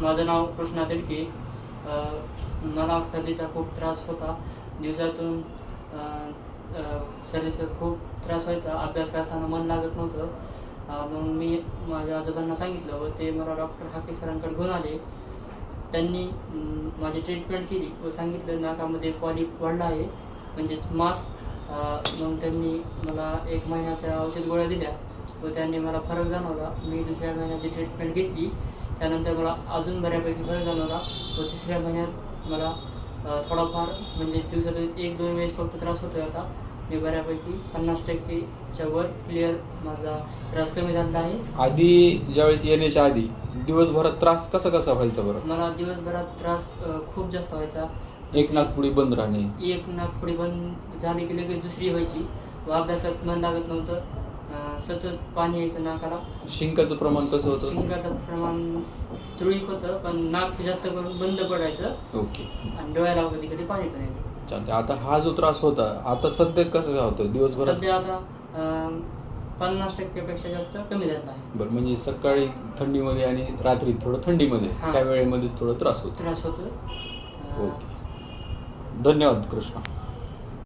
माझं नाव कृष्णा तिडके. मला सर्दीचा खूप त्रास होता. दिवसातून सर्दीचा खूप त्रास व्हायचा. अभ्यास करताना मन लागत नव्हतं. मग मी माझ्या आजोबांना सांगितलं व ते मला डॉक्टर हाके सरांकडे घेऊन आले. त्यांनी माझी ट्रीटमेंट केली व सांगितलं नाकामध्ये पॉलिप वाढला आहे, म्हणजेच मास. मग त्यांनी मला 1 महिन्याच्या औषध गोळ्या दिल्या व त्यांनी मला फरक जाणवला. मी दुसऱ्या महिन्याची ट्रीटमेंट घेतली. त्यानंतर मला अजून बऱ्यापैकी फरक जाणवला व तिसऱ्या महिन्यात मला थोडाफार म्हणजे दिवसातून 1-2 वेळेस फक्त त्रास होतो आहे. आता मी बऱ्यापैकी 50%च्या वर क्लिअर माझा त्रास कमी झाला आहे. आधी ज्यावेळेस येण्याच्या आधी दिवसभरात त्रास कसा व्हायचा बरं? मला दिवसभरात त्रास खूप जास्त व्हायचा. एक नाकपुडी बंद राहणे, एक नाकपुडी बंद झाली की लगेच दुसरी व्हायची व अभ्यासात मन लागत नव्हतं. सतत पाणी यायचं नाकाला. शिंकाचं प्रमाण कसं होतं? शिंकाचं प्रमाण तुरळक होतं, पण नाक जास्त करून बंद पडायचं ओके. आणि डोळ्याला कधी कधी पाणी पण यायचं. चालते. आता हा जो त्रास होता आता सध्या कसं होतं दिवसभरात? सध्या आता 50%पेक्षा जास्त कमी झाला आहे. बरं, म्हणजे सकाळी थंडीमध्ये आणि रात्री थोडं थंडीमध्ये त्या वेळेमध्येच थोडं त्रास होतो. त्रास होतो. ओके. धन्यवाद कृष्णा.